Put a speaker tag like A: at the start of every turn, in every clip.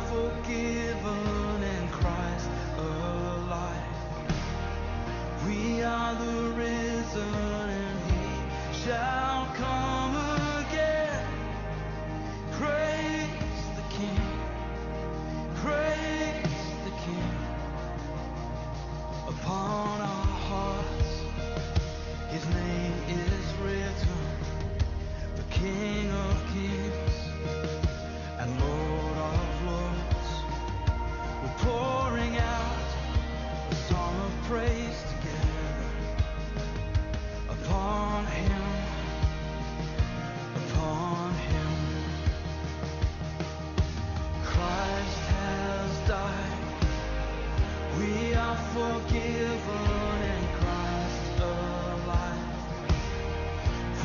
A: forgiven in Christ alive. We are the risen and He shall come again. Praise the King. Praise the King. Upon our hearts His name is written, the King of Kings and Lord of Lords. We're pouring out a song of praise together upon Him, upon Him. Christ has died. We are forgiven in Christ alive.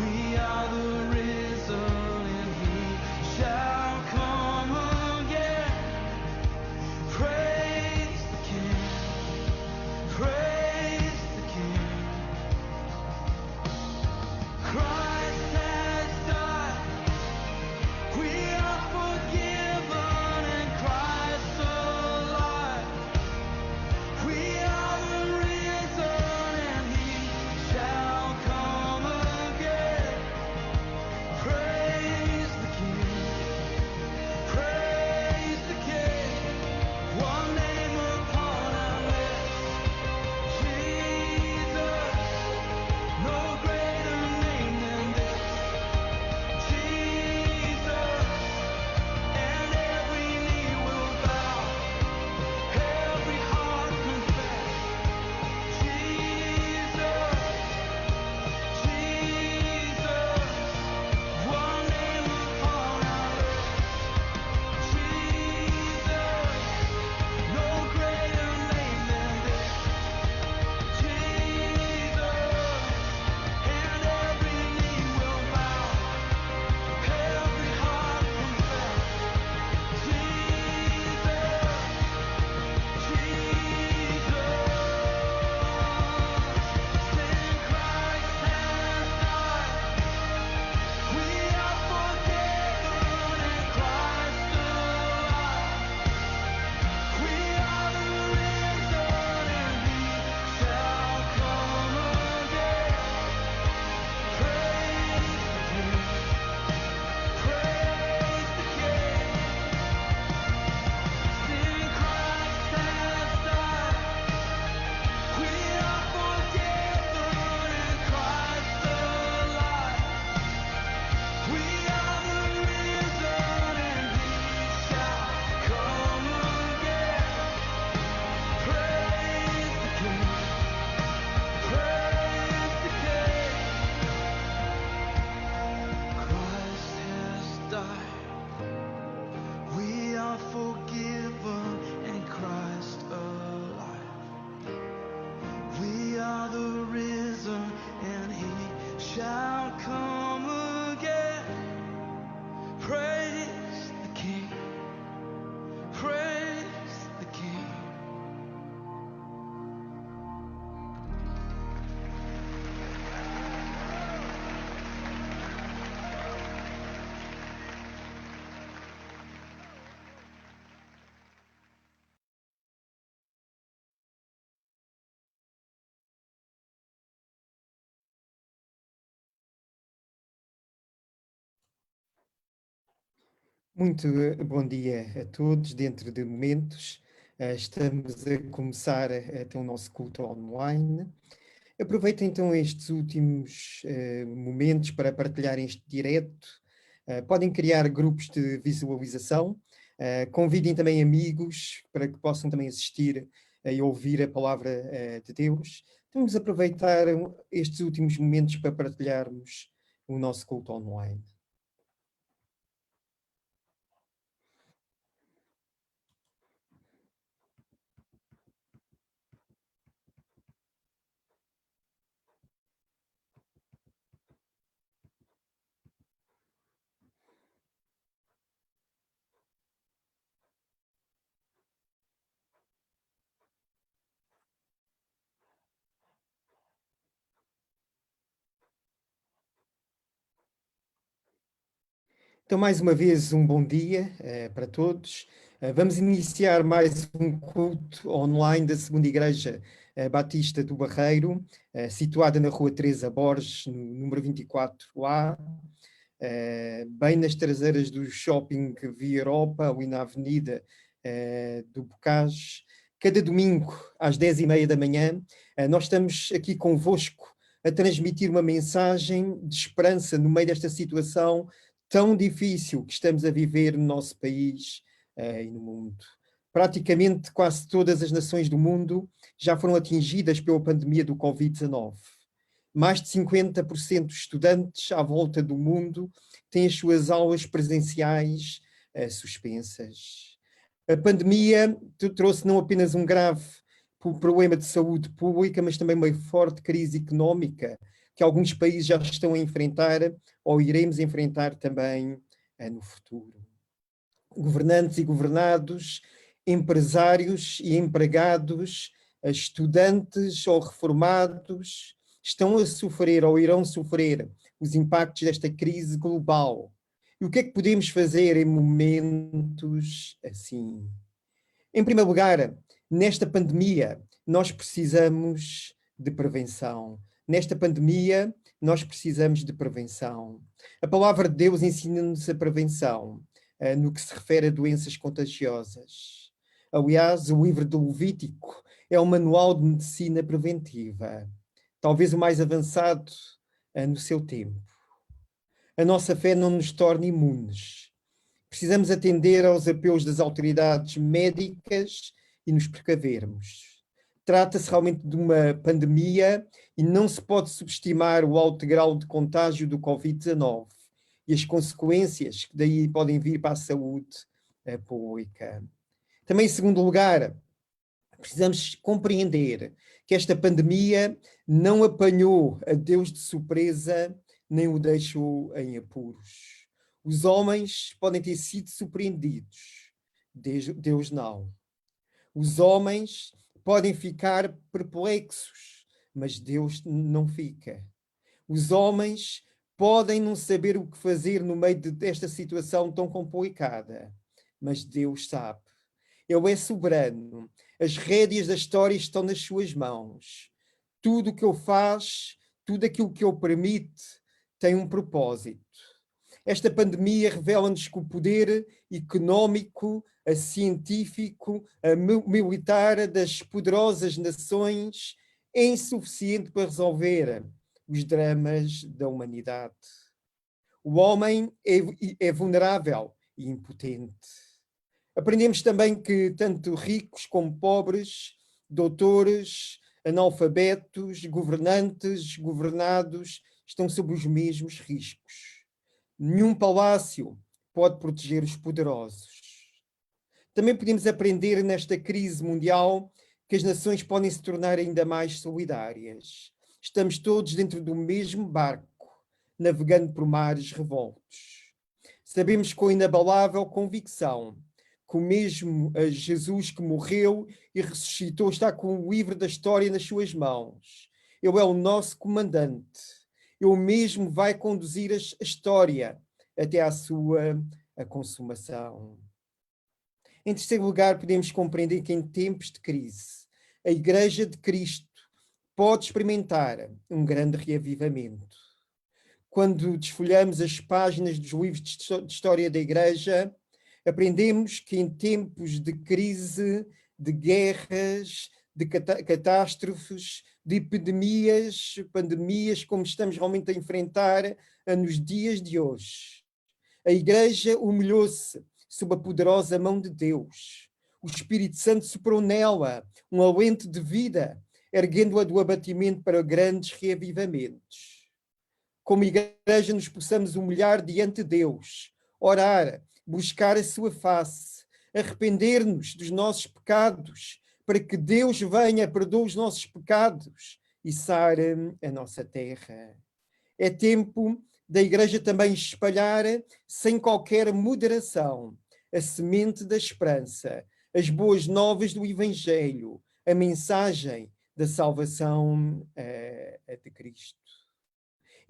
A: We are the risen and He shall come again. Praise the King. Praise the King. Christ has died. We are forgiven in Christ alive. We are the risen and He shall come again. Praise the King. Praise the King. One name upon our lips, Jesus. No greater name than this, Jesus. And every knee will bow, every heart confess, Jesus, Jesus. One name upon our lips, Jesus. No greater name than this, Jesus. And every knee will bow, every heart confess, Jesus, Jesus. Sin Christ has died. We are forgiven in Christ alive. We are the risen and He shall come again. Praise the King. Praise the King. Sin Christ has died. We are forgiven in Christ alive. We are the risen and He shall come again. Praise the King. Praise the King. Christ has died. We are forgiven in Christ alive. We are the risen and He shall come again. Praise the King. Praise the King.
B: Muito bom dia a todos. Dentro de momentos, estamos a começar então o nosso culto online. Aproveito então estes últimos momentos para partilhar este direto. Podem criar grupos de visualização. Convidem também amigos para que possam também assistir e ouvir a palavra de Deus. Então, vamos aproveitar estes últimos momentos para partilharmos o nosso culto online. Então, mais uma vez, um bom dia para todos. Vamos iniciar mais um culto online da Segunda Igreja Batista do Barreiro, situada na Rua Teresa Borges, no número 24A, bem nas traseiras do shopping Via Europa, ali na Avenida do Bocage. Cada domingo, às 10h30 da manhã, nós estamos aqui convosco a transmitir uma mensagem de esperança no meio desta situação tão difícil que estamos a viver no nosso país e no mundo. Praticamente quase todas as nações do mundo já foram atingidas pela pandemia do Covid-19. Mais de 50% dos estudantes à volta do mundo têm as suas aulas presenciais suspensas. A pandemia trouxe não apenas um grave problema de saúde pública, mas também uma forte crise económica que alguns países já estão a enfrentar ou iremos enfrentar também no futuro. Governantes e governados, empresários e empregados, estudantes ou reformados, estão a sofrer ou irão sofrer os impactos desta crise global. E o que é que podemos fazer em momentos assim? Em primeiro lugar, nesta pandemia, nós precisamos de prevenção. Nesta pandemia, nós precisamos de prevenção. A palavra de Deus ensina-nos a prevenção no que se refere a doenças contagiosas. Aliás, o livro do Levítico é um manual de medicina preventiva, talvez o mais avançado no seu tempo. A nossa fé não nos torna imunes. Precisamos atender aos apelos das autoridades médicas e nos precavermos. Trata-se realmente de uma pandemia e não se pode subestimar o alto grau de contágio do Covid-19 e as consequências que daí podem vir para a saúde pública. Também, em segundo lugar, precisamos compreender que esta pandemia não apanhou a Deus de surpresa, nem o deixou em apuros. Os homens podem ter sido surpreendidos, Deus não. Os homens podem ficar perplexos, mas Deus não fica. Os homens podem não saber o que fazer no meio desta situação tão complicada, mas Deus sabe. Ele é soberano. As rédeas da história estão nas suas mãos. Tudo o que ele faz, tudo aquilo que ele permite, tem um propósito. Esta pandemia revela-nos que o poder económico, científico, militar das poderosas nações é insuficiente para resolver os dramas da humanidade. O homem é vulnerável e impotente. Aprendemos também que tanto ricos como pobres, doutores, analfabetos, governantes, governados, estão sob os mesmos riscos. Nenhum palácio pode proteger os poderosos. Também podemos aprender nesta crise mundial que as nações podem se tornar ainda mais solidárias. Estamos todos dentro do mesmo barco, navegando por mares revoltos. Sabemos com inabalável convicção que o mesmo Jesus que morreu e ressuscitou está com o livro da história nas suas mãos. Ele é o nosso comandante. Ele mesmo vai conduzir a história até à sua consumação. Em terceiro lugar, podemos compreender que em tempos de crise, a Igreja de Cristo pode experimentar um grande reavivamento. Quando desfolhamos as páginas dos livros de história da Igreja, aprendemos que em tempos de crise, de guerras, de catástrofes, de epidemias, pandemias, como estamos realmente a enfrentar nos dias de hoje, a Igreja humilhou-se sob a poderosa mão de Deus. O Espírito Santo soprou nela um alento de vida, erguendo-a do abatimento para grandes reavivamentos. Como Igreja nos possamos humilhar diante de Deus, orar, buscar a sua face, arrepender-nos dos nossos pecados, para que Deus venha, perdoe os nossos pecados e sare a nossa terra. É tempo da Igreja também espalhar, sem qualquer moderação, a semente da esperança, as boas novas do Evangelho, a mensagem da salvação de Cristo.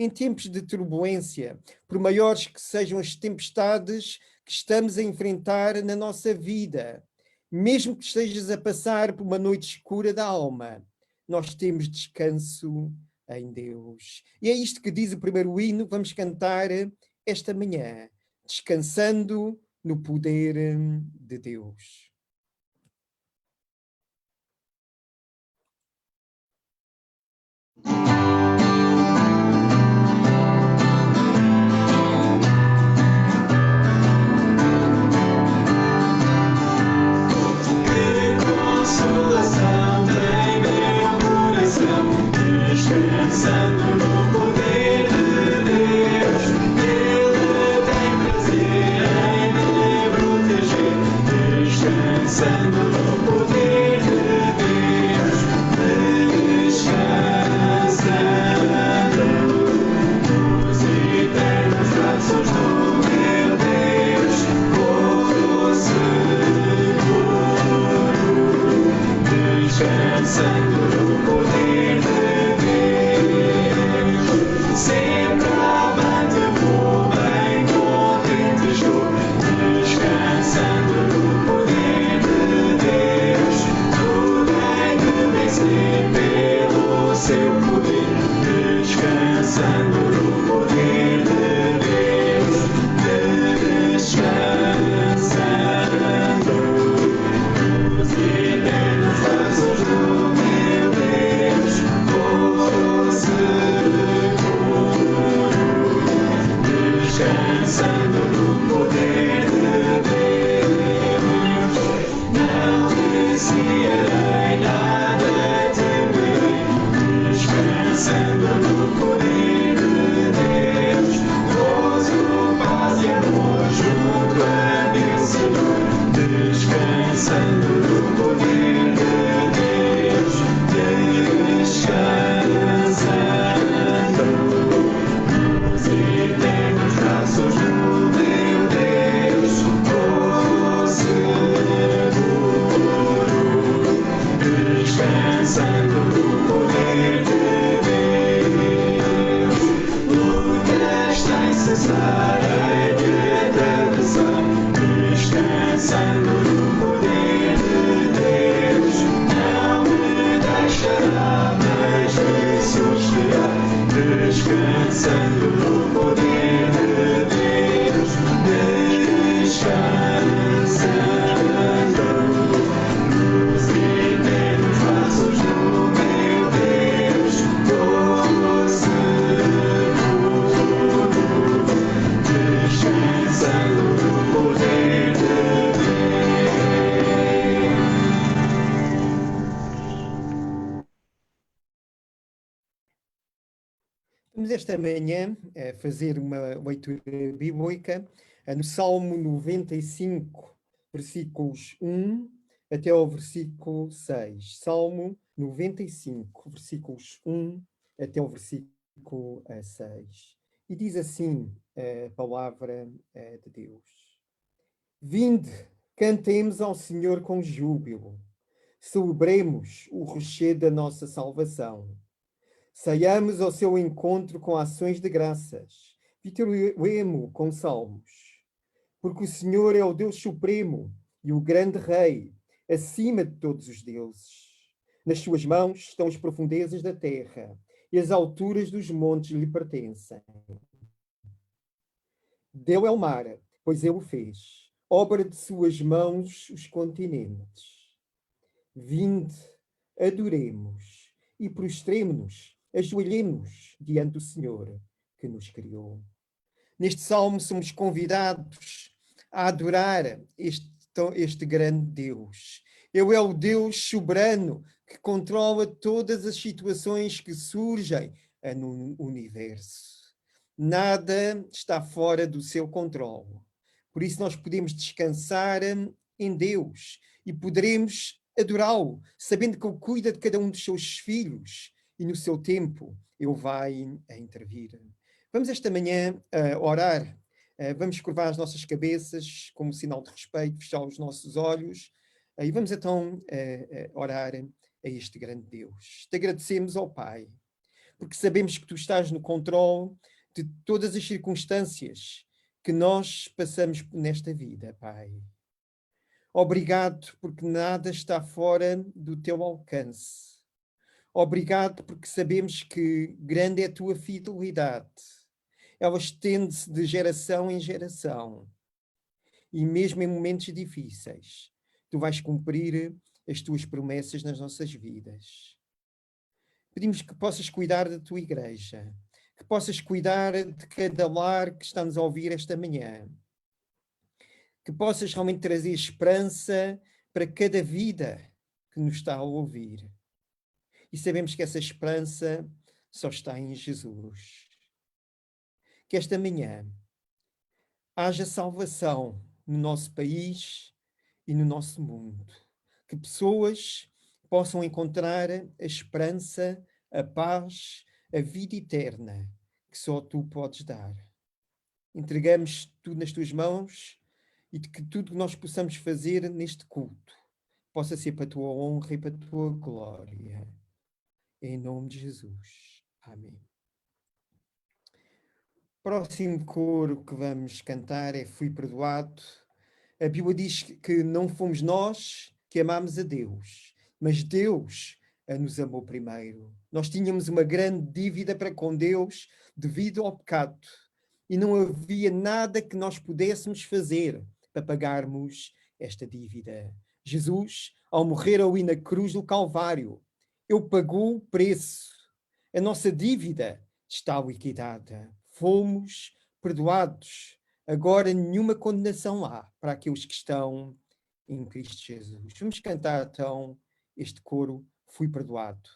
B: em tempos de turbulência, por maiores que sejam as tempestades que estamos a enfrentar na nossa vida, mesmo que estejas a passar por uma noite escura da alma, nós temos descanso em Deus. E é isto que diz o primeiro hino, vamos cantar esta manhã, descansando no poder de Deus.
A: Consolação tem meu coração, descansando no poder de Deus. Ele tem prazer em me proteger, descansando no poder de Deus. Descansando nos eternos braços do meu Deus. Vou seguro, descansando no poder de Deus. Sempre avante vou, bem contente estou, descansando no poder de Deus. Tudo tem que vencer pelo seu poder, descansando no poder de Deus. Descansando nos eternos braços do meu Deus. Vou seguro, descansando no poder de Deus. Não recearei nada, temerei, descansando no poder de Deus. Gozo, paz e amor junto a meu Senhor, descansando no poder de Deus. Descansando nos eternos braços do meu Deus. Vou seguro, descansando no poder de Deus. Lutas sem cessar a minha atravessar, descansando no poder de Deus. Não me deixará, mas me susterá, descansando no poder de Deus. Descansando nos eternos braços do meu Deus. Vou seguro, descansando no poder de
B: Vamos esta manhã fazer uma leitura bíblica no Salmo 95, versículos 1 até ao versículo 6. Salmo 95, versículos 1 até ao versículo 6. E diz assim a palavra de Deus. Vinde, cantemos ao Senhor com júbilo, celebremos o rocher da nossa salvação. Saiamos ao seu encontro com ações de graças, vitoremo com salmos. Porque o Senhor é o Deus supremo e o grande Rei, acima de todos os deuses. Nas suas mãos estão as profundezas da terra e as alturas dos montes lhe pertencem. Dele é o mar, pois ele o fez, obra de suas mãos os continentes. Vinde, adoremos e prostremo-nos, ajoelhemos diante do Senhor que nos criou. Neste salmo somos convidados a adorar este grande Deus. Ele é o Deus soberano que controla todas as situações que surgem no universo. Nada está fora do seu controle. Por isso nós podemos descansar em Deus e poderemos adorá-lo, sabendo que ele cuida de cada um dos seus filhos e no seu tempo ele vai intervir. Vamos esta manhã orar. Vamos curvar as nossas cabeças como sinal de respeito, fechar os nossos olhos e vamos então orar a este grande Deus. Te agradecemos, ó Pai, porque sabemos que tu estás no controle de todas as circunstâncias que nós passamos nesta vida, Pai. Obrigado porque nada está fora do teu alcance. Obrigado porque sabemos que grande é a tua fidelidade. Ela estende-se de geração em geração. E mesmo em momentos difíceis, tu vais cumprir as tuas promessas nas nossas vidas. Pedimos que possas cuidar da tua igreja, que possas cuidar de cada lar que está-nos a ouvir esta manhã, que possas realmente trazer esperança para cada vida que nos está a ouvir. E sabemos que essa esperança só está em Jesus. Que esta manhã haja salvação no nosso país e no nosso mundo. Que pessoas possam encontrar a esperança, a paz, a vida eterna que só tu podes dar. Entregamos tudo nas tuas mãos e de que tudo que nós possamos fazer neste culto possa ser para a tua honra e para a tua glória. Em nome de Jesus. Amém. Próximo coro que vamos cantar é Fui Perdoado. A Bíblia diz que não fomos nós que amámos a Deus, mas Deus nos amou primeiro. Nós tínhamos uma grande dívida para com Deus devido ao pecado e não havia nada que nós pudéssemos fazer para pagarmos esta dívida. Jesus, ao morrer ali na cruz do Calvário, ele pagou o preço. A nossa dívida está liquidada. Fomos perdoados. Agora nenhuma condenação há para aqueles que estão em Cristo Jesus. Vamos cantar então este coro, Fui Perdoado.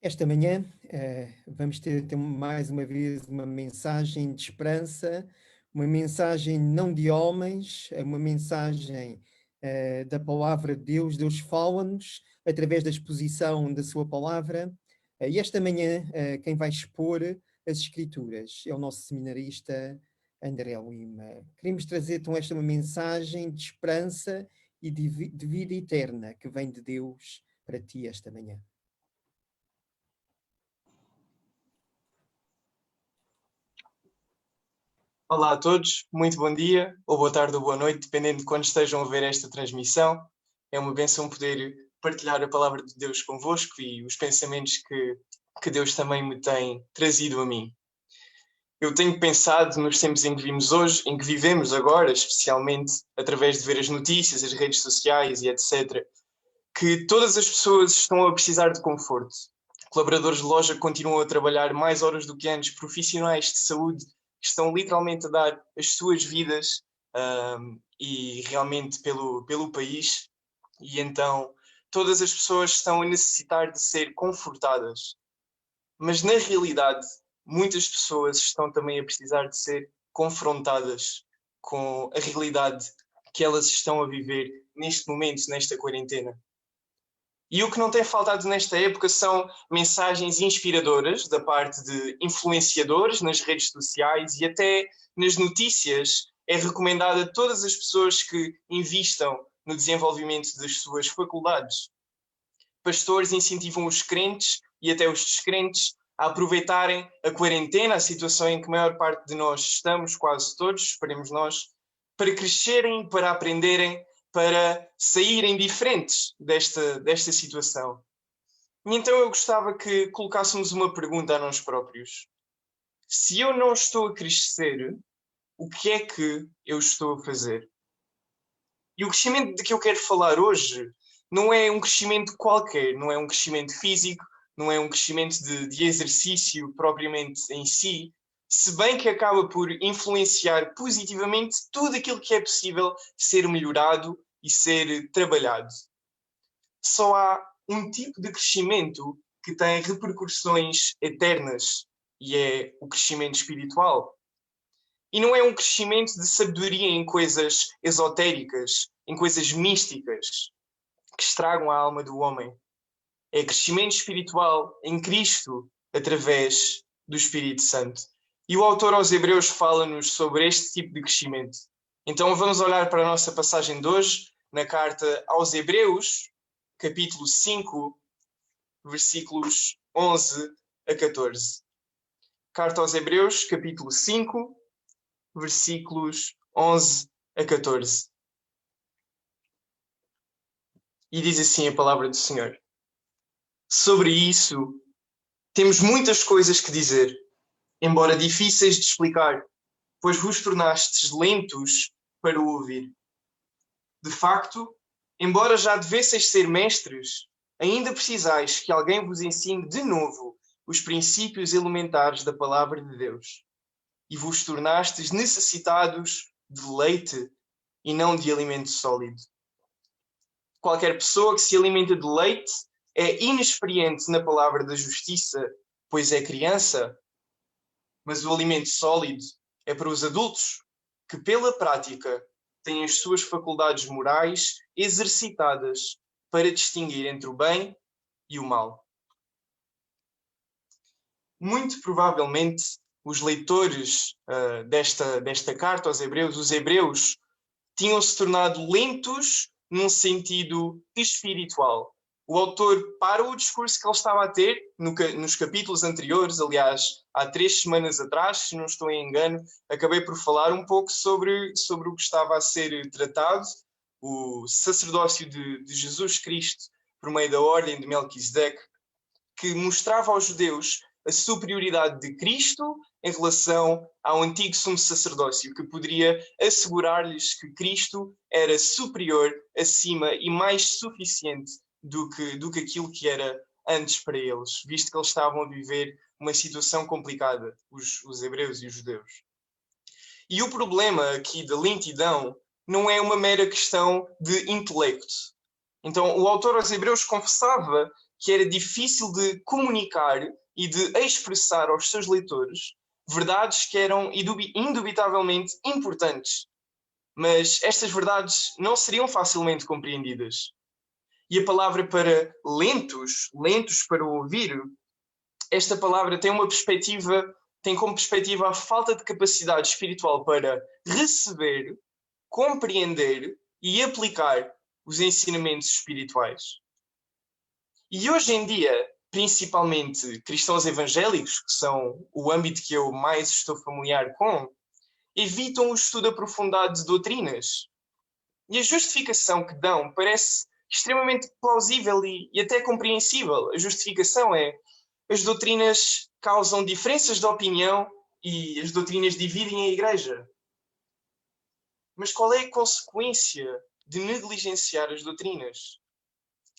B: Esta manhã vamos ter então, mais uma vez uma mensagem de esperança, uma mensagem não de homens, é uma mensagem da palavra de Deus. Deus fala-nos através da exposição da sua palavra. E esta manhã quem vai expor as Escrituras é o nosso seminarista André Lima. Queremos trazer então esta uma mensagem de esperança e de vida eterna que vem de Deus para ti esta manhã.
C: Olá a todos, muito bom dia, ou boa tarde ou boa noite, dependendo de quando estejam a ver esta transmissão. É uma bênção poder partilhar a palavra de Deus convosco e os pensamentos que Deus também me tem trazido a mim. Eu tenho pensado nos tempos em que vivemos hoje, em que vivemos agora, especialmente através de ver as notícias, as redes sociais e etc., que todas as pessoas estão a precisar de conforto. Colaboradores de loja continuam a trabalhar mais horas do que antes, profissionais de saúde estão literalmente a dar as suas vidas e realmente pelo país, e então todas as pessoas estão a necessitar de ser confortadas. Mas na realidade, muitas pessoas estão também a precisar de ser confrontadas com a realidade que elas estão a viver neste momento, nesta quarentena. E o que não tem faltado nesta época são mensagens inspiradoras da parte de influenciadores nas redes sociais e até nas notícias. É recomendado a todas as pessoas que investam no desenvolvimento das suas faculdades. Pastores incentivam os crentes e até os descrentes a aproveitarem a quarentena, a situação em que a maior parte de nós estamos, quase todos, esperemos nós, para crescerem, para aprenderem, para saírem diferentes desta situação. E então eu gostava que colocássemos uma pergunta a nós próprios. Se eu não estou a crescer, o que é que eu estou a fazer? E o crescimento de que eu quero falar hoje não é um crescimento qualquer, não é um crescimento físico, não é um crescimento de exercício propriamente em si, se bem que acaba por influenciar positivamente tudo aquilo que é possível ser melhorado e ser trabalhado. Só há um tipo de crescimento que tem repercussões eternas, e é o crescimento espiritual. E não é um crescimento de sabedoria em coisas esotéricas, em coisas místicas, que estragam a alma do homem. É crescimento espiritual em Cristo, através do Espírito Santo. E o autor aos Hebreus fala-nos sobre este tipo de crescimento. Então vamos olhar para a nossa passagem de hoje, na carta aos Hebreus, capítulo 5, versículos 11 a 14. Carta aos Hebreus, capítulo 5, versículos 11 a 14. E diz assim a palavra do Senhor. Sobre isso, temos muitas coisas que dizer, embora difíceis de explicar, pois vos tornastes lentos para o ouvir. De facto, embora já devesseis ser mestres, ainda precisais que alguém vos ensine de novo os princípios elementares da palavra de Deus. E vos tornastes necessitados de leite e não de alimento sólido. Qualquer pessoa que se alimenta de leite é inexperiente na palavra da justiça, pois é criança. Mas o alimento sólido é para os adultos, que pela prática têm as suas faculdades morais exercitadas para distinguir entre o bem e o mal. Muito provavelmente, os leitores desta carta aos Hebreus, os hebreus, tinham-se tornado lentos num sentido espiritual. O autor para o discurso que ele estava a ter nos capítulos anteriores, aliás, há 3 semanas atrás, se não estou em engano, acabei por falar um pouco sobre o que estava a ser tratado, o sacerdócio de Jesus Cristo por meio da ordem de Melquisedeque, que mostrava aos judeus a superioridade de Cristo em relação ao antigo sumo sacerdócio, que poderia assegurar-lhes que Cristo era superior, acima e mais suficiente do que aquilo que era antes para eles, visto que eles estavam a viver uma situação complicada, os hebreus e os judeus. E o problema aqui da lentidão não é uma mera questão de intelecto. Então, o autor aos Hebreus confessava que era difícil de comunicar e de expressar aos seus leitores verdades que eram indubitavelmente importantes, mas estas verdades não seriam facilmente compreendidas. E a palavra para lentos para ouvir, esta palavra tem como perspectiva a falta de capacidade espiritual para receber, compreender e aplicar os ensinamentos espirituais. E hoje em dia, principalmente cristãos evangélicos, que são o âmbito que eu mais estou familiar com, evitam o estudo aprofundado de doutrinas. E a justificação que dão parece extremamente plausível e até compreensível. A justificação é: as doutrinas causam diferenças de opinião e as doutrinas dividem a igreja. Mas qual é a consequência de negligenciar as doutrinas?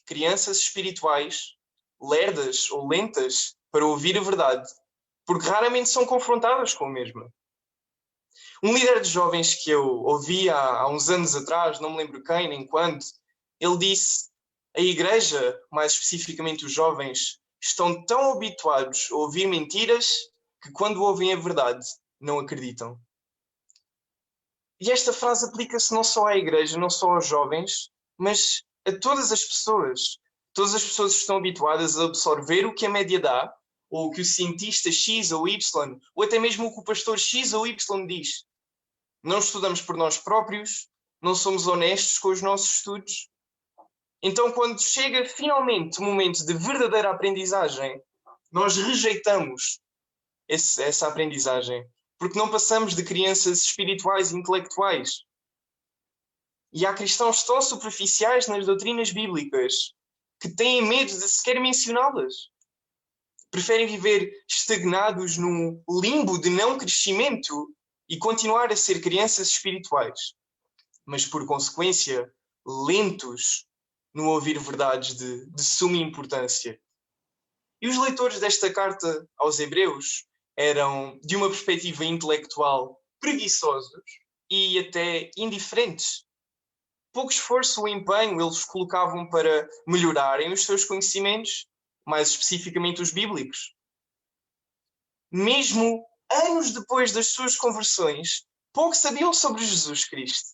C: Crianças espirituais, lerdas ou lentas para ouvir a verdade, porque raramente são confrontadas com a mesma. Um líder de jovens que eu ouvi há uns anos atrás, não me lembro quem nem quando, ele disse: a igreja, mais especificamente os jovens, estão tão habituados a ouvir mentiras que quando ouvem a verdade não acreditam. E esta frase aplica-se não só à igreja, não só aos jovens, mas a todas as pessoas. Todas as pessoas estão habituadas a absorver o que a média dá, ou o que o cientista X ou Y, ou até mesmo o que o pastor X ou Y diz. Não estudamos por nós próprios, não somos honestos com os nossos estudos. Então, quando chega finalmente o momento de verdadeira aprendizagem, nós rejeitamos essa aprendizagem, porque não passamos de crianças espirituais e intelectuais. E há cristãos tão superficiais nas doutrinas bíblicas que têm medo de sequer mencioná-las. Preferem viver estagnados num limbo de não crescimento e continuar a ser crianças espirituais, mas por consequência lentos no ouvir verdades de suma importância. E os leitores desta carta aos Hebreus eram, de uma perspectiva intelectual, preguiçosos e até indiferentes. Pouco esforço ou empenho eles colocavam para melhorarem os seus conhecimentos, mais especificamente os bíblicos. Mesmo anos depois das suas conversões, pouco sabiam sobre Jesus Cristo.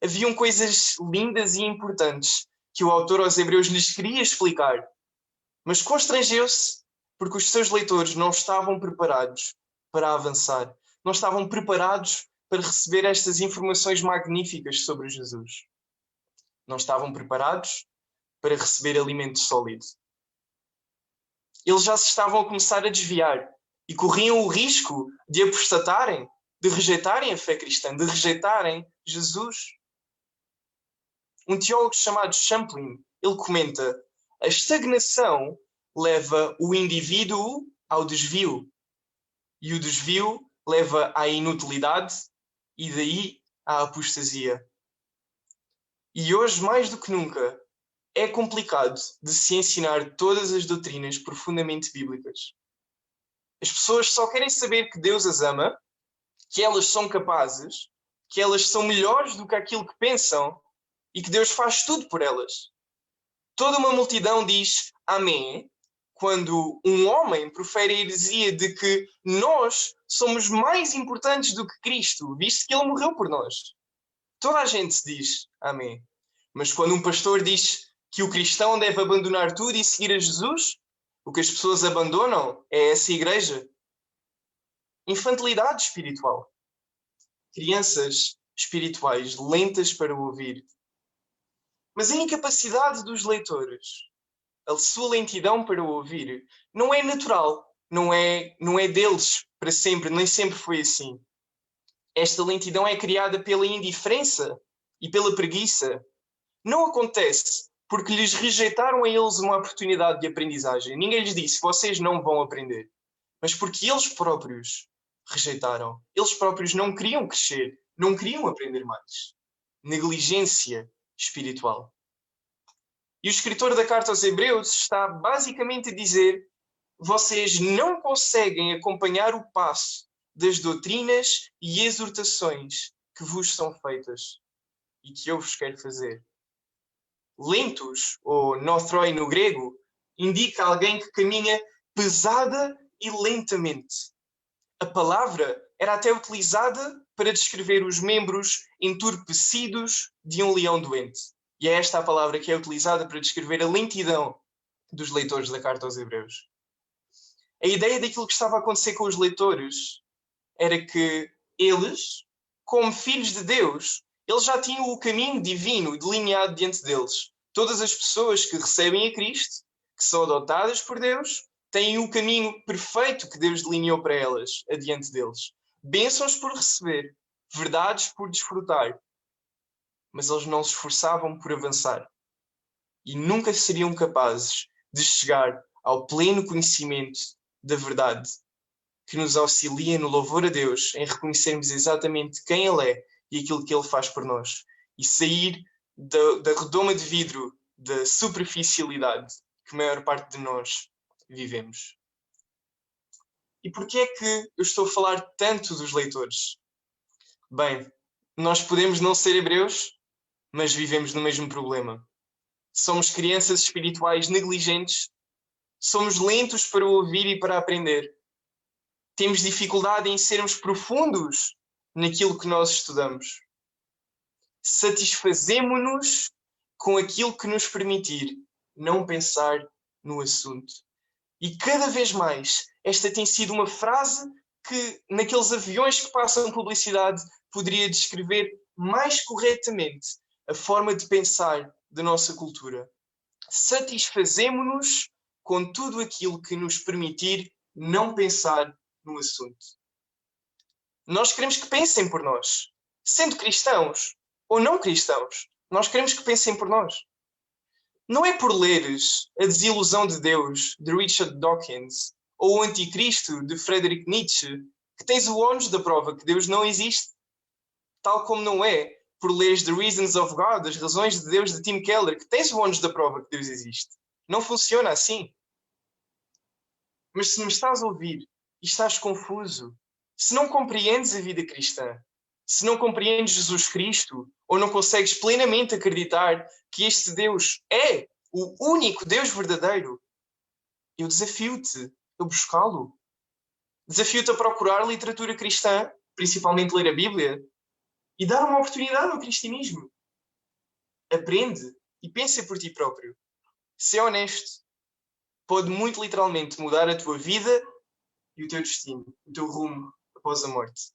C: Haviam coisas lindas e importantes que o autor aos Hebreus lhes queria explicar, mas constrangeu-se porque os seus leitores não estavam preparados para avançar, não estavam preparados para receber estas informações magníficas sobre Jesus. Não estavam preparados para receber alimento sólido. Eles já se estavam a começar a desviar e corriam o risco de apostatarem, de rejeitarem a fé cristã, de rejeitarem Jesus. Um teólogo chamado Champlin, ele comenta: a estagnação leva o indivíduo ao desvio e o desvio leva à inutilidade e daí à apostasia. E hoje, mais do que nunca, é complicado de se ensinar todas as doutrinas profundamente bíblicas. As pessoas só querem saber que Deus as ama, que elas são capazes, que elas são melhores do que aquilo que pensam e que Deus faz tudo por elas. Toda uma multidão diz amém quando um homem profere a heresia de que nós somos mais importantes do que Cristo, visto que ele morreu por nós. Toda a gente diz amém. Mas quando um pastor diz que o cristão deve abandonar tudo e seguir a Jesus, o que as pessoas abandonam é essa igreja. Infantilidade espiritual. Crianças espirituais lentas para ouvir. Mas a incapacidade dos leitores, a sua lentidão para ouvir, não é natural, não é deles para sempre, nem sempre foi assim. Esta lentidão é criada pela indiferença e pela preguiça. Não acontece porque lhes rejeitaram a eles uma oportunidade de aprendizagem. Ninguém lhes disse: vocês não vão aprender. Mas porque eles próprios rejeitaram. Eles próprios não queriam crescer, não queriam aprender mais. Negligência espiritual. E o escritor da carta aos Hebreus está basicamente a dizer: vocês não conseguem acompanhar o passo das doutrinas e exortações que vos são feitas e que eu vos quero fazer. Lentos, ou nothroi no grego, indica alguém que caminha pesada e lentamente. A palavra era até utilizada para descrever os membros entorpecidos de um leão doente. E é esta a palavra que é utilizada para descrever a lentidão dos leitores da carta aos Hebreus. A ideia daquilo que estava a acontecer com os leitores era que eles, como filhos de Deus, eles já tinham o caminho divino delineado diante deles. Todas as pessoas que recebem a Cristo, que são adotadas por Deus, têm o caminho perfeito que Deus delineou para elas, adiante deles. Bênçãos por receber, verdades por desfrutar. Mas eles não se esforçavam por avançar. E nunca seriam capazes de chegar ao pleno conhecimento da verdade, que nos auxilia no louvor a Deus, em reconhecermos exatamente quem Ele é e aquilo que Ele faz por nós. E sair da redoma de vidro, da superficialidade que a maior parte de nós vivemos. E porquê é que eu estou a falar tanto dos leitores? Bem, nós podemos não ser hebreus, mas vivemos no mesmo problema. Somos crianças espirituais negligentes, somos lentos para ouvir e para aprender. Temos dificuldade em sermos profundos naquilo que nós estudamos. Satisfazemo-nos com aquilo que nos permitir não pensar no assunto. E cada vez mais, esta tem sido uma frase que, naqueles aviões que passam publicidade, poderia descrever mais corretamente a forma de pensar da nossa cultura. Satisfazemo-nos com tudo aquilo que nos permitir não pensar no assunto. Nós queremos que pensem por nós, sendo cristãos ou não cristãos. Nós queremos que pensem por nós. Não é por leres A Desilusão de Deus, de Richard Dawkins, ou O Anticristo, de Friedrich Nietzsche, que tens o ónus da prova que Deus não existe. Tal como não é por leres The Reasons of God, As Razões de Deus, de Tim Keller, que tens o ónus da prova que Deus existe. Não funciona assim. Mas se me estás a ouvir e estás confuso, se não compreendes a vida cristã, se não compreendes Jesus Cristo, ou não consegues plenamente acreditar que este Deus é o único Deus verdadeiro, eu desafio-te a buscá-lo. Desafio-te a procurar literatura cristã, principalmente ler a Bíblia, e dar uma oportunidade ao cristianismo. Aprende e pensa por ti próprio. Se é honesto, pode muito literalmente mudar a tua vida e o teu destino, o teu rumo após a morte.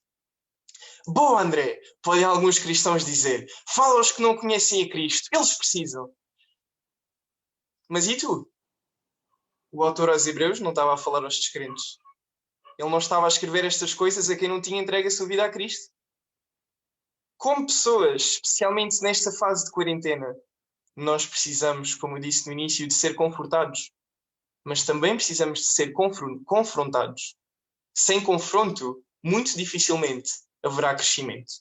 C: Boa, André, podem alguns cristãos dizer. Fala aos que não conhecem a Cristo, eles precisam. Mas e tu? O autor aos Hebreus não estava a falar aos descrentes. Ele não estava a escrever estas coisas a quem não tinha entregue a sua vida a Cristo. Como pessoas, especialmente nesta fase de quarentena, nós precisamos, como eu disse no início, de ser confortados. Mas também precisamos de ser confrontados. Sem confronto, muito dificilmente haverá crescimento.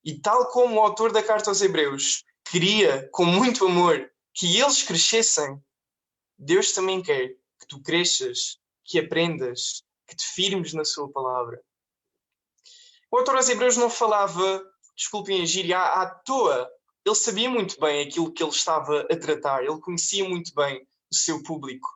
C: E tal como o autor da carta aos Hebreus queria, com muito amor, que eles crescessem, Deus também quer que tu cresças, que aprendas, que te firmes na sua palavra. O autor aos Hebreus não falava, desculpem a gíria, à toa. Ele sabia muito bem aquilo que ele estava a tratar. Ele conhecia muito bem o seu público.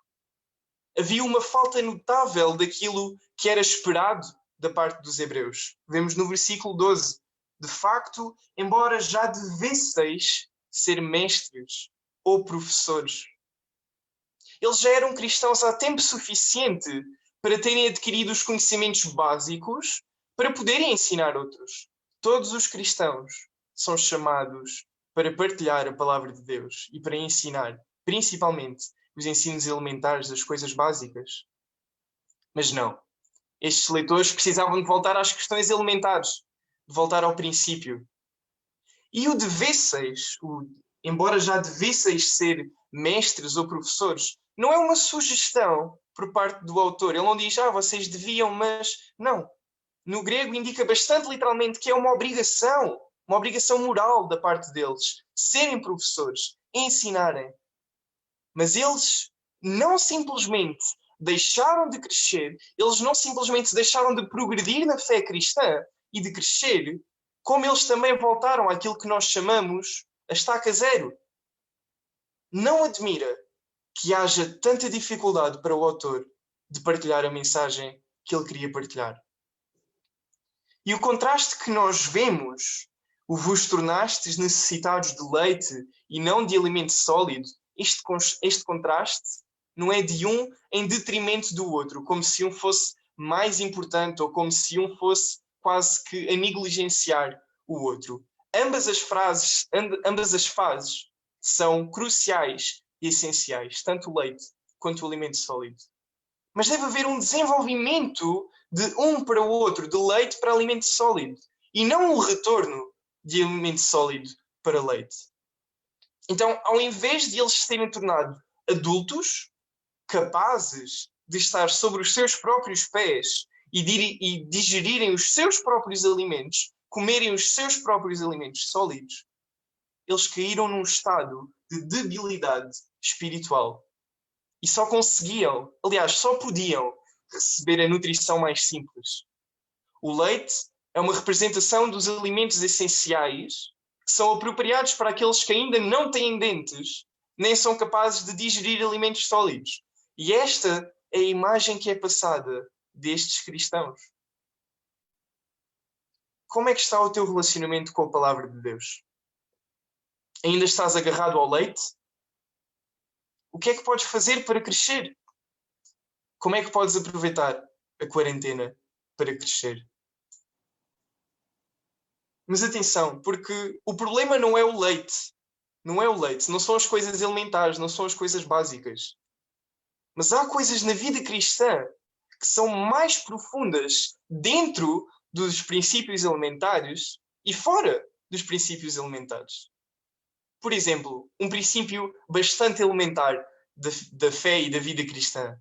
C: Havia uma falta notável daquilo que era esperado da parte dos Hebreus. Vemos no versículo 12. De facto, embora já devesseis ser mestres ou professores. Eles já eram cristãos há tempo suficiente para terem adquirido os conhecimentos básicos para poderem ensinar outros. Todos os cristãos são chamados para partilhar a palavra de Deus e para ensinar, principalmente, os ensinos elementares das coisas básicas. Mas não. Estes leitores precisavam de voltar às questões elementares, de voltar ao princípio. E o devesseis, embora já devesseis ser mestres ou professores, não é uma sugestão por parte do autor. Ele não diz, vocês deviam, mas não. No grego indica bastante literalmente que é uma obrigação moral da parte deles, serem professores, ensinarem. Mas eles não simplesmente deixaram de crescer, eles não simplesmente deixaram de progredir na fé cristã e de crescer, como eles também voltaram àquilo que nós chamamos a estaca zero. Não admira que haja tanta dificuldade para o autor de partilhar a mensagem que ele queria partilhar. E o contraste que nós vemos, o vos tornastes necessitados de leite e não de alimento sólido, este contraste não é de um em detrimento do outro, como se um fosse mais importante ou como se um fosse quase que a negligenciar o outro. Ambas as fases são cruciais e essenciais, tanto o leite quanto o alimento sólido. Mas deve haver um desenvolvimento de um para o outro, de leite para alimento sólido, e não um retorno de alimento sólido para leite. Então, ao invés de eles se terem tornado adultos, capazes de estar sobre os seus próprios pés e digerirem os seus próprios alimentos, comerem os seus próprios alimentos sólidos, eles caíram num estado de debilidade espiritual. E só conseguiam, aliás, só podiam receber a nutrição mais simples. O leite é uma representação dos alimentos essenciais que são apropriados para aqueles que ainda não têm dentes, nem são capazes de digerir alimentos sólidos. E esta é a imagem que é passada destes cristãos. Como é que está o teu relacionamento com a palavra de Deus? Ainda estás agarrado ao leite? O que é que podes fazer para crescer? Como é que podes aproveitar a quarentena para crescer? Mas atenção, porque o problema não é o leite. Não é o leite, não são as coisas elementares, não são as coisas básicas. Mas há coisas na vida cristã que são mais profundas dentro dos princípios elementares e fora dos princípios elementares. Por exemplo, um princípio bastante elementar da fé e da vida cristã.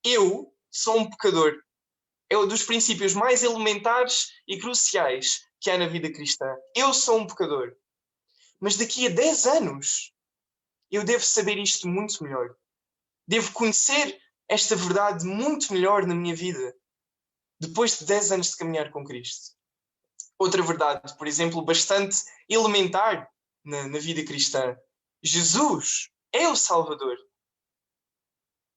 C: Eu sou um pecador. É um dos princípios mais elementares e cruciais que há na vida cristã. Eu sou um pecador. Mas daqui a 10 anos, eu devo saber isto muito melhor. Devo conhecer esta verdade muito melhor na minha vida, depois de 10 anos de caminhar com Cristo. Outra verdade, por exemplo, bastante elementar na vida cristã. Jesus é o Salvador.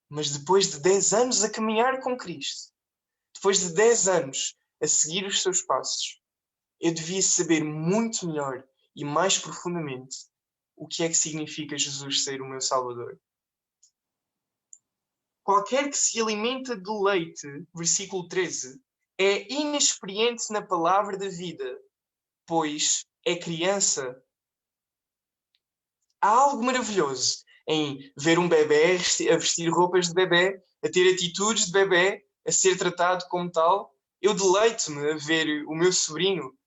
C: Mas depois de 10 anos a caminhar com Cristo, depois de 10 anos a seguir os seus passos, eu devia saber muito melhor e mais profundamente o que é que significa Jesus ser o meu Salvador. Qualquer que se alimenta de leite, versículo 13, é inexperiente na palavra da vida, pois é criança. Há algo maravilhoso em ver um bebê a vestir roupas de bebê, a ter atitudes de bebê, a ser tratado como tal. Eu deleito-me a ver o meu sobrinho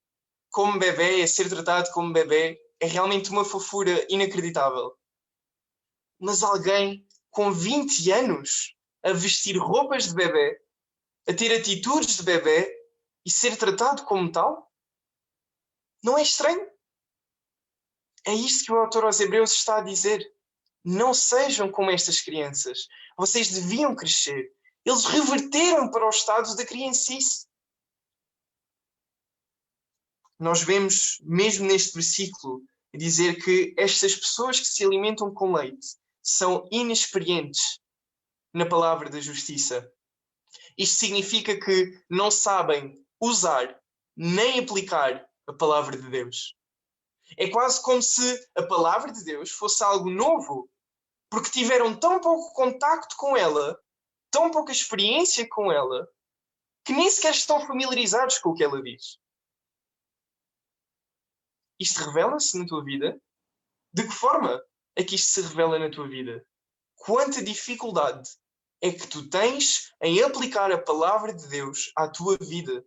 C: como bebê, a ser tratado como bebê. É realmente uma fofura inacreditável. Mas alguém com 20 anos a vestir roupas de bebê, a ter atitudes de bebê e ser tratado como tal? Não é estranho? É isto que o autor aos Hebreus está a dizer. Não sejam como estas crianças. Vocês deviam crescer. Eles reverteram para o estado da criancice. Nós vemos, mesmo neste versículo, dizer que estas pessoas que se alimentam com leite são inexperientes na palavra da justiça. Isto significa que não sabem usar nem aplicar a palavra de Deus. É quase como se a palavra de Deus fosse algo novo, porque tiveram tão pouco contacto com ela, tão pouca experiência com ela, que nem sequer estão familiarizados com o que ela diz. Isto revela-se na tua vida? De que forma é que isto se revela na tua vida? Quanta dificuldade é que tu tens em aplicar a palavra de Deus à tua vida,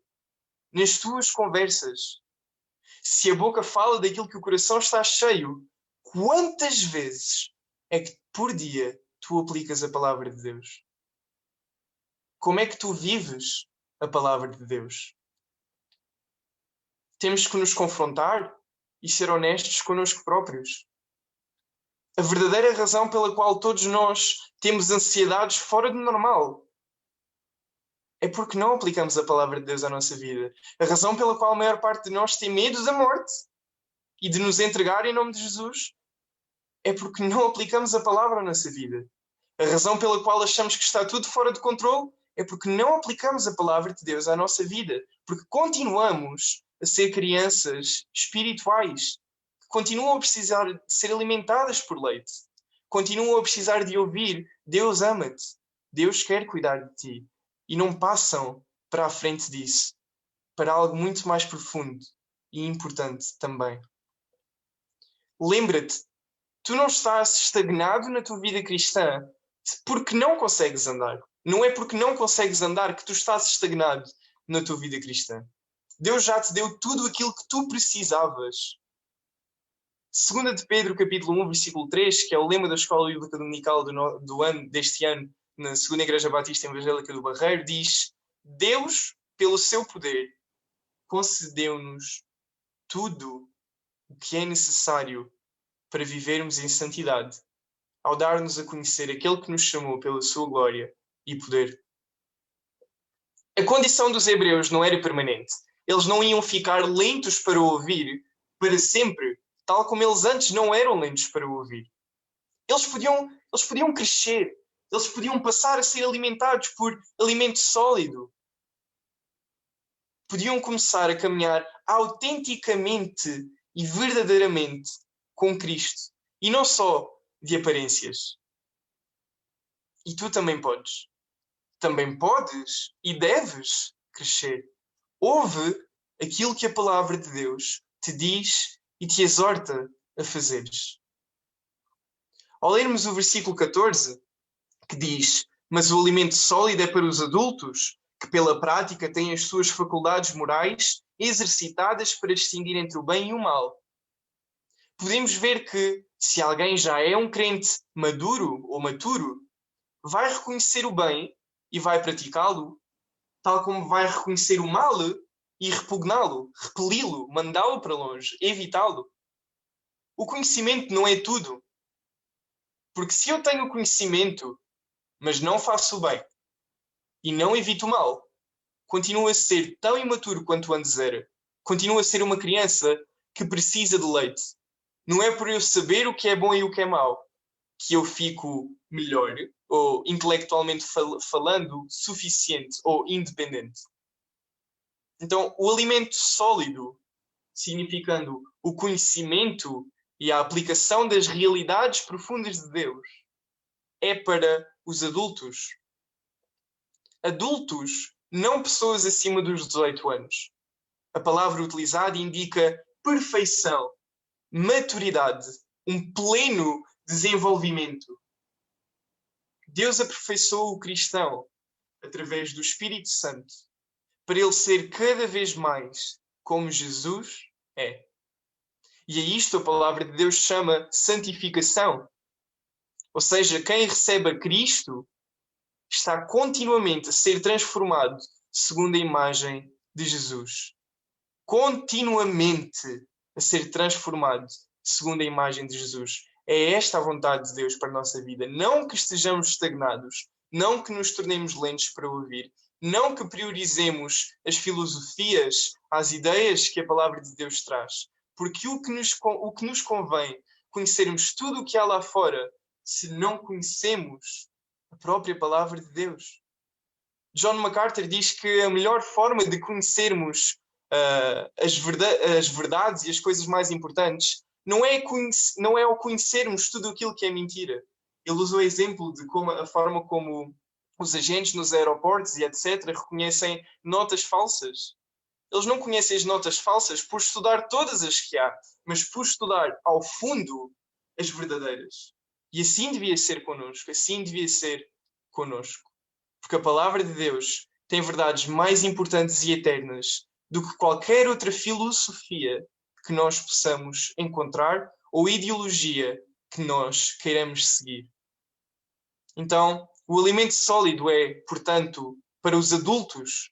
C: nas tuas conversas? Se a boca fala daquilo que o coração está cheio, quantas vezes é que por dia tu aplicas a palavra de Deus? Como é que tu vives a palavra de Deus? Temos que nos confrontar e ser honestos connosco próprios. A verdadeira razão pela qual todos nós temos ansiedades fora do normal é porque não aplicamos a palavra de Deus à nossa vida. A razão pela qual a maior parte de nós tem medo da morte e de nos entregar em nome de Jesus é porque não aplicamos a palavra à nossa vida. A razão pela qual achamos que está tudo fora de controle é porque não aplicamos a palavra de Deus à nossa vida, porque continuamos a ser crianças espirituais, que continuam a precisar de ser alimentadas por leite, continuam a precisar de ouvir: Deus ama-te, Deus quer cuidar de ti, e não passam para a frente disso, para algo muito mais profundo e importante também. Lembra-te, tu não estás estagnado na tua vida cristã porque não consegues andar. Não é porque não consegues andar que tu estás estagnado na tua vida cristã. Deus já te deu tudo aquilo que tu precisavas. 2 de Pedro, capítulo 1, versículo 3, que é o lema da Escola Bíblica Dominical deste ano, na Segunda Igreja Batista Evangélica do Barreiro, diz: Deus, pelo seu poder, concedeu-nos tudo o que é necessário para vivermos em santidade, ao dar-nos a conhecer aquele que nos chamou pela sua glória e poder. A condição dos hebreus não era permanente. Eles não iam ficar lentos para ouvir para sempre, tal como eles antes não eram lentos para ouvir. Eles podiam crescer, eles podiam passar a ser alimentados por alimento sólido. Podiam começar a caminhar autenticamente e verdadeiramente com Cristo. E não só de aparências. E tu também podes. Também podes e deves crescer. Ouve aquilo que a palavra de Deus te diz e te exorta a fazeres. Ao lermos o versículo 14, que diz: Mas o alimento sólido é para os adultos, que pela prática têm as suas faculdades morais exercitadas para distinguir entre o bem e o mal. Podemos ver que, se alguém já é um crente maduro ou maturo, vai reconhecer o bem e vai praticá-lo, tal como vai reconhecer o mal e repugná-lo, repeli-lo, mandá-lo para longe, evitá-lo. O conhecimento não é tudo. Porque se eu tenho conhecimento, mas não faço o bem e não evito o mal, continuo a ser tão imaturo quanto antes era. Continuo a ser uma criança que precisa de leite. Não é por eu saber o que é bom e o que é mau que eu fico melhor, ou intelectualmente falando, suficiente ou independente. Então, o alimento sólido, significando o conhecimento e a aplicação das realidades profundas de Deus, é para os adultos. Adultos, não pessoas acima dos 18 anos. A palavra utilizada indica perfeição, maturidade, um pleno desenvolvimento. Deus aperfeiçoou o cristão através do Espírito Santo para ele ser cada vez mais como Jesus é. E a isto a palavra de Deus chama santificação. Ou seja, quem recebe a Cristo está continuamente a ser transformado segundo a imagem de Jesus. Continuamente a ser transformado segundo a imagem de Jesus. É esta a vontade de Deus para a nossa vida. Não que estejamos estagnados, não que nos tornemos lentos para ouvir, não que priorizemos as filosofias, as ideias que a palavra de Deus traz. Porque o que nos convém conhecermos tudo o que há lá fora se não conhecemos a própria palavra de Deus. John MacArthur diz que a melhor forma de conhecermos as verdades e as coisas mais importantes não é ao conhecermos tudo aquilo que é mentira. Ele usa o exemplo de a forma como os agentes nos aeroportos e etc. reconhecem notas falsas. Eles não conhecem as notas falsas por estudar todas as que há, mas por estudar ao fundo as verdadeiras. E assim devia ser connosco. Porque a palavra de Deus tem verdades mais importantes e eternas do que qualquer outra filosofia que nós possamos encontrar ou ideologia que nós queiramos seguir. Então, o alimento sólido é, portanto, para os adultos,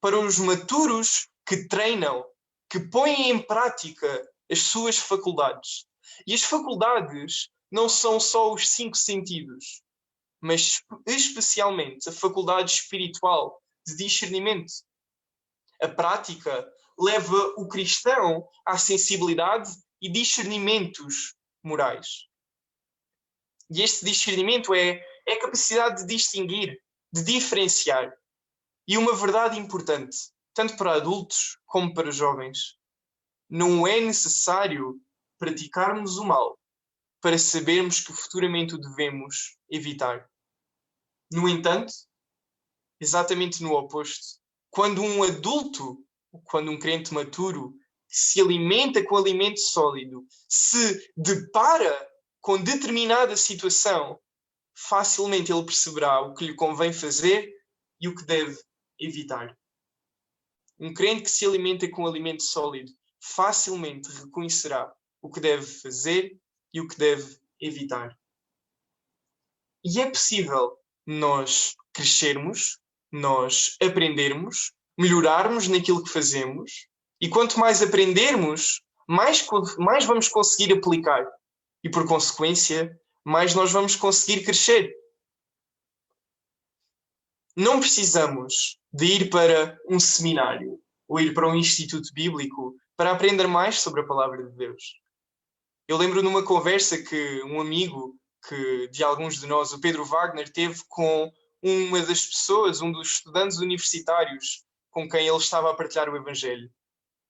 C: para os maturos que treinam, que põem em prática as suas faculdades. E as faculdades não são só os 5 sentidos, mas especialmente a faculdade espiritual de discernimento. A prática leva o cristão à sensibilidade e discernimentos morais. E este discernimento é é a capacidade de distinguir, de diferenciar. E uma verdade importante, tanto para adultos como para jovens: não é necessário praticarmos o mal para sabermos que futuramente o devemos evitar. No entanto, exatamente no oposto, quando um adulto, quando um crente maturo, que se alimenta com alimento sólido, se depara com determinada situação, facilmente ele perceberá o que lhe convém fazer e o que deve evitar. Um crente que se alimenta com alimento sólido facilmente reconhecerá o que deve fazer e o que deve evitar. E é possível nós crescermos, nós aprendermos, melhorarmos naquilo que fazemos, e quanto mais aprendermos, mais vamos conseguir aplicar. E por consequência, mais nós vamos conseguir crescer. Não precisamos de ir para um seminário ou ir para um instituto bíblico para aprender mais sobre a palavra de Deus. Eu lembro numa conversa que um amigo de alguns de nós, o Pedro Wagner, teve com uma das pessoas, um dos estudantes universitários com quem ele estava a partilhar o Evangelho.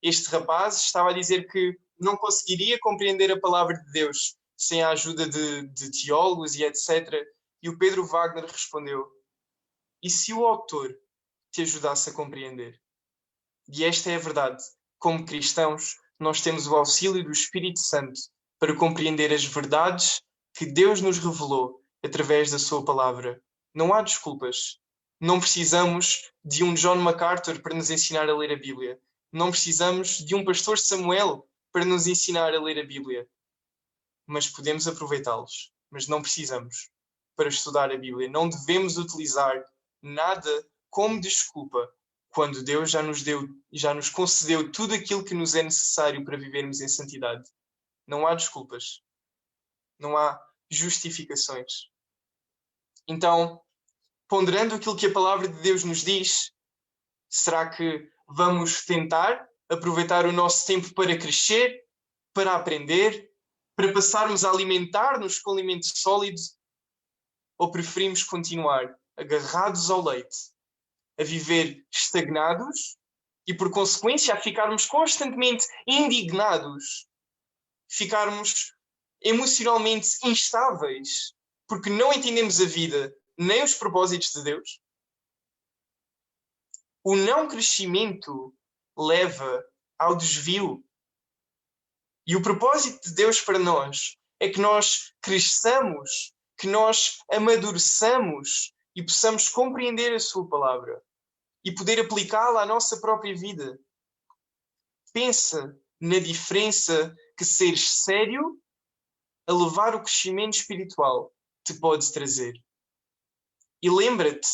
C: Este rapaz estava a dizer que não conseguiria compreender a palavra de Deus sem a ajuda de teólogos e etc. E o Pedro Wagner respondeu: e se o autor te ajudasse a compreender? E esta é a verdade. Como cristãos, nós temos o auxílio do Espírito Santo para compreender as verdades que Deus nos revelou através da sua palavra. Não há desculpas. Não precisamos de um John MacArthur para nos ensinar a ler a Bíblia. Não precisamos de um pastor Samuel para nos ensinar a ler a Bíblia. Mas podemos aproveitá-los. Mas não precisamos para estudar a Bíblia. Não devemos utilizar nada como desculpa quando Deus já nos concedeu tudo aquilo que nos é necessário para vivermos em santidade. Não há desculpas. Não há justificações. Então, ponderando aquilo que a palavra de Deus nos diz, será que vamos tentar aproveitar o nosso tempo para crescer, para aprender, para passarmos a alimentar-nos com alimento sólido? Ou preferimos continuar agarrados ao leite, a viver estagnados e, por consequência, a ficarmos constantemente indignados, ficarmos emocionalmente instáveis, porque não entendemos a vida nem os propósitos de Deus? O não crescimento leva ao desvio. E o propósito de Deus para nós é que nós cresçamos, que nós amadureçamos e possamos compreender a sua palavra e poder aplicá-la à nossa própria vida. Pensa na diferença que seres sério a levar o crescimento espiritual te pode trazer. E lembra-te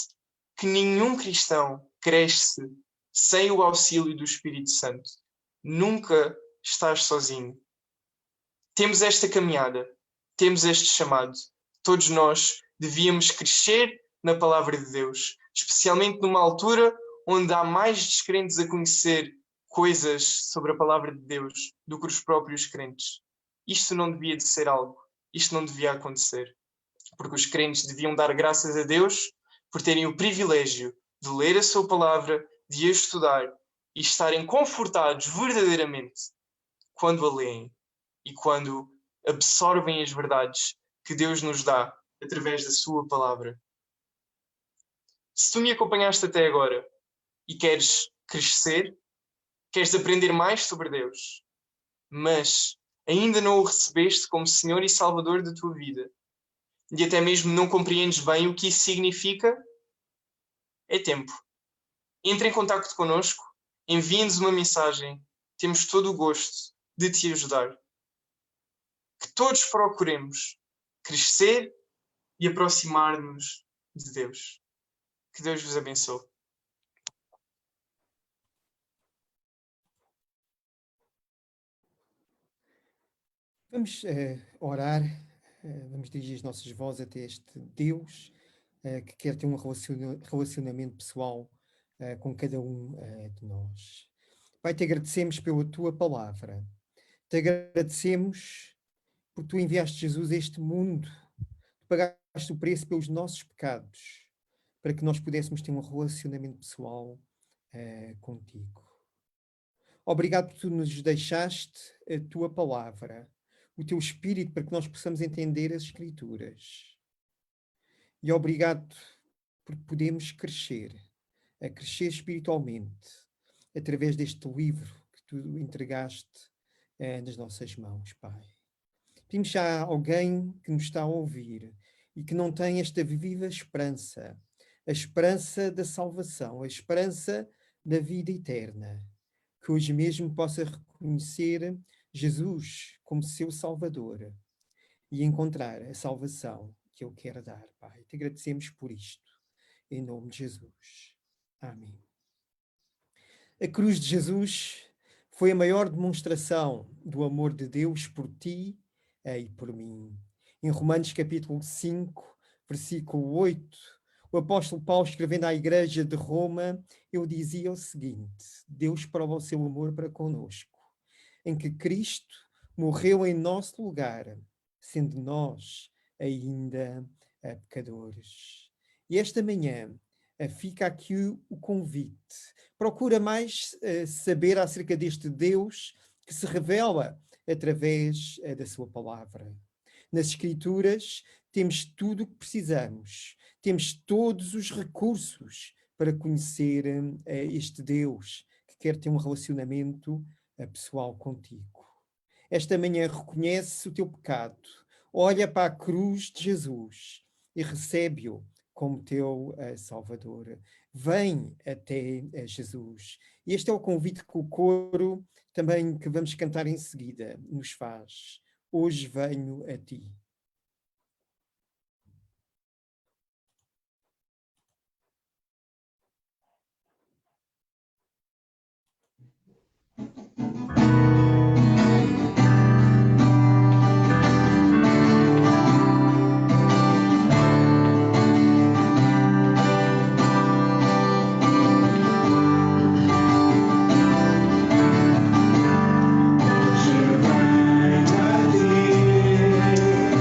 C: que nenhum cristão cresce sem o auxílio do Espírito Santo. Nunca estás sozinho. Temos esta caminhada, temos este chamado. Todos nós devíamos crescer na palavra de Deus, especialmente numa altura onde há mais descrentes a conhecer coisas sobre a palavra de Deus do que os próprios crentes. Isto não devia de ser algo, isto não devia acontecer, porque os crentes deviam dar graças a Deus por terem o privilégio de ler a sua palavra, de a estudar e estarem confortados verdadeiramente quando a leem e quando absorvem as verdades que Deus nos dá através da sua palavra. Se tu me acompanhaste até agora e queres crescer, queres aprender mais sobre Deus, mas ainda não o recebeste como Senhor e Salvador da tua vida, e até mesmo não compreendes bem o que isso significa, é tempo. Entre em contacto connosco, envie-nos uma mensagem, temos todo o gosto de te ajudar. Que todos procuremos crescer e aproximar-nos de Deus. Que Deus vos abençoe.
B: Vamos orar, vamos dirigir as nossas vozes até este Deus que quer ter um relacionamento pessoal com cada um de nós. Pai, te agradecemos pela tua palavra. Te agradecemos porque tu enviaste Jesus a este mundo, pagaste o preço pelos nossos pecados, para que nós pudéssemos ter um relacionamento pessoal contigo. Obrigado por tu nos deixaste a tua palavra, o teu Espírito, para que nós possamos entender as Escrituras. E obrigado por podermos crescer espiritualmente, através deste livro que tu entregaste nas nossas mãos, Pai. Pedimos já alguém que nos está a ouvir e que não tem esta viva esperança, a esperança da salvação, a esperança da vida eterna, que hoje mesmo possa reconhecer Jesus como seu Salvador e encontrar a salvação que Ele quer dar, Pai. Te agradecemos por isto, em nome de Jesus. Amém. A cruz de Jesus foi a maior demonstração do amor de Deus por ti e por mim. Em Romanos capítulo 5, versículo 8, o apóstolo Paulo, escrevendo à igreja de Roma, ele dizia o seguinte: Deus prova o seu amor para conosco, em que Cristo morreu em nosso lugar, sendo nós ainda pecadores. E esta manhã fica aqui o convite. Procura mais saber acerca deste Deus que se revela através da sua palavra. Nas Escrituras temos tudo o que precisamos. Temos todos os recursos para conhecer este Deus que quer ter um relacionamento pessoal contigo. Esta manhã reconhece o teu pecado, olha para a cruz de Jesus e recebe-o como teu Salvador. Vem até Jesus. E este é o convite que o coro, também que vamos cantar em seguida, nos faz. Hoje venho a ti.
A: Hoje venho a ti.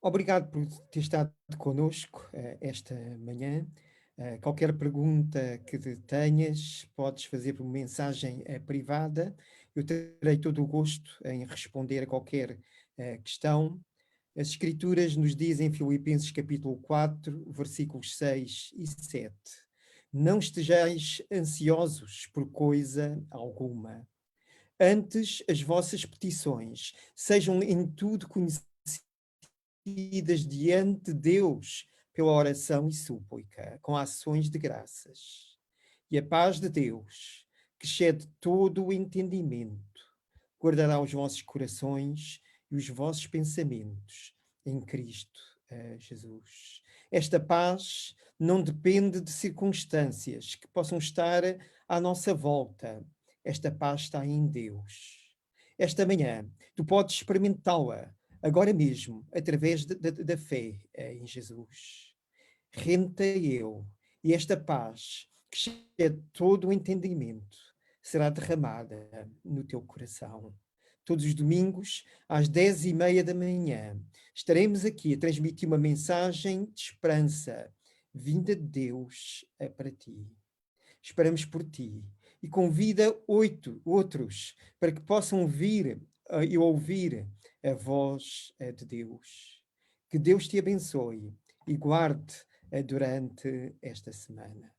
B: Obrigado por ter estado connosco esta manhã. Qualquer pergunta que tenhas, podes fazer por mensagem privada. Eu terei todo o gosto em responder a qualquer questão. As Escrituras nos dizem em Filipenses capítulo 4, versículos 6 e 7. Não estejais ansiosos por coisa alguma. Antes, as vossas petições sejam em tudo conhecidas diante de Deus pela oração e súplica, com ações de graças. E a paz de Deus, que excede todo o entendimento, guardará os vossos corações e os vossos pensamentos em Cristo Jesus. Esta paz não depende de circunstâncias que possam estar à nossa volta. Esta paz está em Deus. Esta manhã, tu podes experimentá-la agora mesmo, através da fé em Jesus. Rende-te a Ele, e esta paz, que excede todo o entendimento, será derramada no teu coração. Todos os domingos, às 10h30 da manhã, estaremos aqui a transmitir uma mensagem de esperança, vinda de Deus para ti. Esperamos por ti e convida 8 outros para que possam vir e ouvir a voz de Deus. Que Deus te abençoe e guarde durante esta semana.